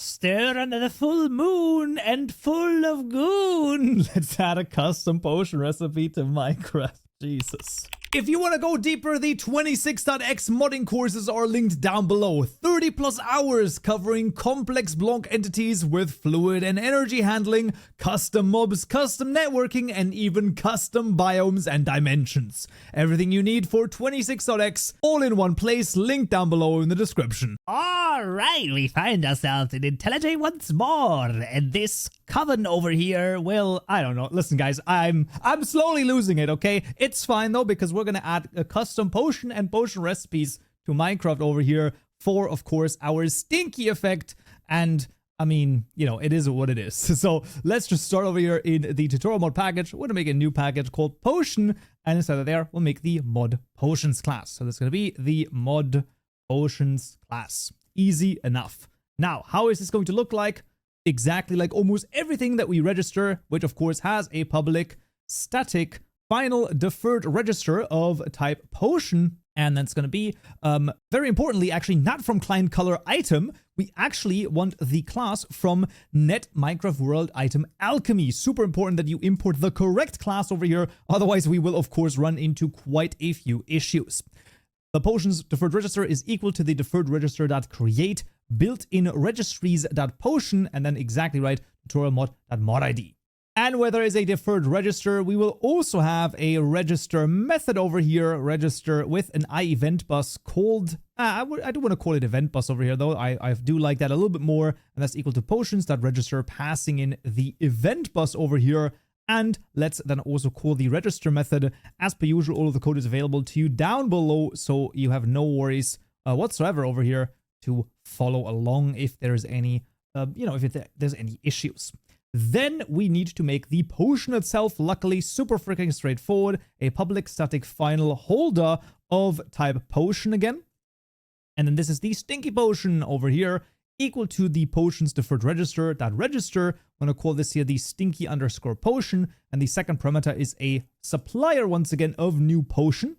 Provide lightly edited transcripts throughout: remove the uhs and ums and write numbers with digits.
Stare under the full moon and full of goon. Let's add a custom potion recipe to Minecraft. Jesus. If you want to go deeper, the 26.x modding courses are linked down below. 30 plus hours covering complex block entities with fluid and energy handling, custom mobs, custom networking, and even custom biomes and dimensions. Everything you need for 26.x, all in one place, linked down below in the description. Alright, we find ourselves in IntelliJ once more, and this coven over here, well, I don't know. Listen guys, I'm slowly losing it, okay? It's fine though, because we're gonna add a custom potion and potion recipes to Minecraft over here for, of course, our stinky effect. And I mean, you know, it is what it is. So let's just start over here in the tutorial mod package. We're gonna make a new package called potion, and inside of there, we'll make the mod potions class. So that's gonna be the mod potions class. Easy enough. Now, how is this going to look like? Exactly like almost everything that we register, which of course has a public static final deferred register of type potion. And that's going to be, very importantly, actually not from client color item. We actually want the class from net Minecraft world item alchemy. Super important that you import the correct class over here. Otherwise, we will, of course, run into quite a few issues. The potion's deferred register is equal to the deferred register.create built-in registries.potion, and then exactly right, tutorial mod.modID. And where there is a deferred register, we will also have a register method over here, register with an iEvent bus called, I do want to call it event bus over here though. I do like that a little bit more, and that's equal to potions.register, passing in the event bus over here. And let's then also call the register method. As per usual, all of the code is available to you down below, so you have no worries whatsoever over here to follow along if there's any, if there's any issues. Then we need to make the potion itself. Luckily, super freaking straightforward. A public static final holder of type potion again. And then this is the stinky potion over here, equal to the potion's deferred register.register. I'm going to call this here the stinky underscore potion. And the second parameter is a supplier, once again, of new potion.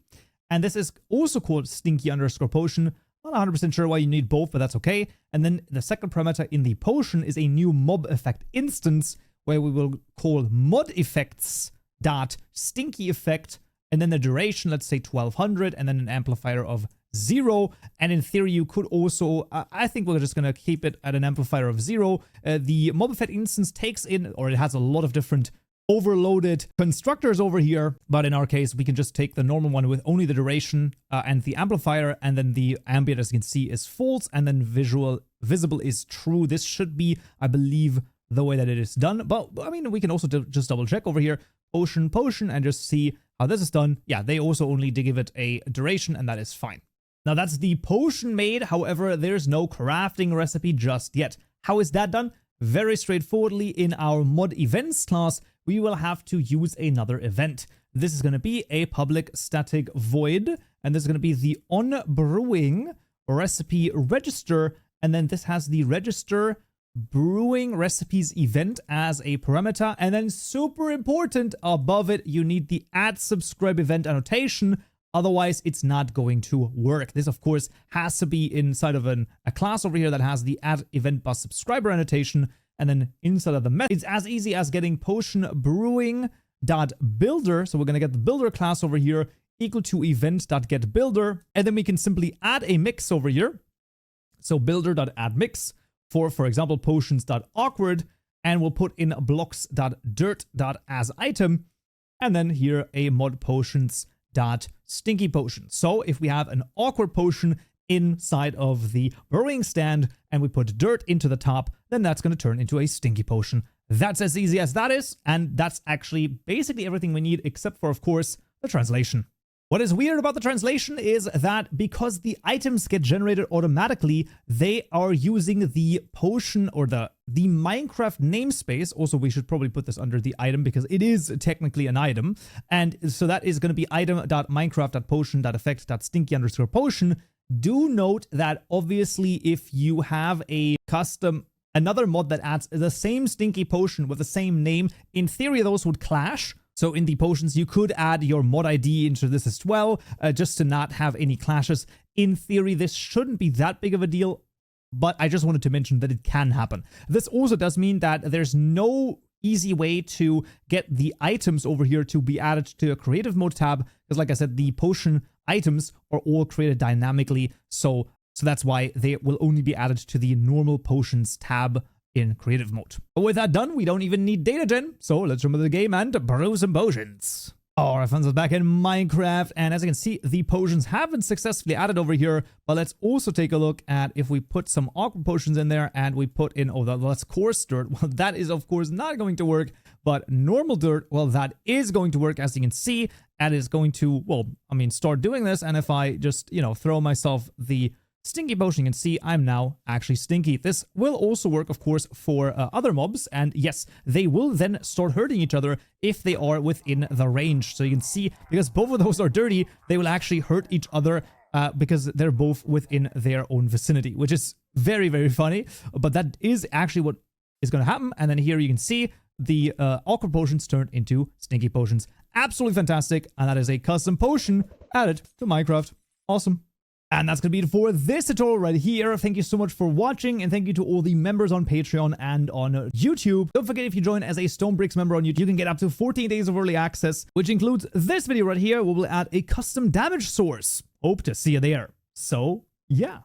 And this is also called stinky underscore potion. Not 100% sure why you need both, but that's okay. And then the second parameter in the potion is a new mob effect instance, where we will call mod effects dot stinky effect, and then the duration, let's say 1200, and then an amplifier of 0. And in theory, you could also, I think we're just going to keep it at an amplifier of 0. The mob effect instance takes in, or it has a lot of different overloaded constructors over here, but in our case we can just take the normal one with only the duration and the amplifier, and then the ambient, as you can see, is false, and then visible is true. This should be, I believe, the way that it is done, but I mean, we can also just double check over here, potion, and just see how this is done. Yeah, they also only give it a duration, and that is fine. Now that's the potion made. However, there's no crafting recipe just yet. How is that done? Very straightforwardly, in our mod events class, we will have to use another event. This is going to be a public static void, and this is going to be the on brewing recipe register, and then this has the register brewing recipes event as a parameter, and then super important, above it you need the add subscribe event annotation. Otherwise, it's not going to work. This, of course, has to be inside of a class over here that has the add event bus subscriber annotation. And then inside of the method, it's as easy as getting potion brewing dot builder. So we're going to get the builder class over here equal to event dot get builder. And then we can simply add a mix over here. So builder dot add mix for example, potions dot awkward. And we'll put in blocks dot dirt dot as item. And then here a mod potions dot stinky potion. So if we have an awkward potion inside of the brewing stand and we put dirt into the top, then that's going to turn into a stinky potion. That's as easy as that is, and that's actually basically everything we need, except for, of course, the translation. What is weird about the translation is that because the items get generated automatically, they are using the potion or the Minecraft namespace. Also, we should probably put this under the item because it is technically an item. And so that is going to be item.minecraft.potion.effect.stinky_potion. Do note that obviously if you have a custom, another mod that adds the same stinky potion with the same name, in theory those would clash. So in the potions, you could add your mod ID into this as well, just to not have any clashes. In theory, this shouldn't be that big of a deal. but I just wanted to mention that it can happen. This also does mean that there's no easy way to get the items over here to be added to a creative mode tab, because like I said, the potion items are all created dynamically, so that's why they will only be added to the normal potions tab in creative mode. But with that done, we don't even need data gen, so let's jump into the game and brew some potions. Alright, friends, we're back in Minecraft, and as you can see, the potions have been successfully added over here, but let's also take a look at if we put some awkward potions in there and we put in, that's coarse dirt. Well, that is, of course, not going to work, but normal dirt, well, that is going to work, as you can see, and is going to, well, I mean, start doing this, and if I just, throw myself the stinky potion, you can see I'm now actually stinky. This will also work, of course, for other mobs, and yes, they will then start hurting each other if they are within the range. So you can see, because both of those are dirty, they will actually hurt each other because they're both within their own vicinity, which is very, very funny, but that is actually what is going to happen. And then here you can see the awkward potions turn into stinky potions. Absolutely fantastic, and that is a custom potion added to Minecraft. Awesome. And that's going to be it for this tutorial right here. Thank you so much for watching, and thank you to all the members on Patreon and on YouTube. Don't forget, if you join as a Stonebricks member on YouTube, you can get up to 14 days of early access, which includes this video right here, where we'll add a custom damage source. Hope to see you there. So, yeah.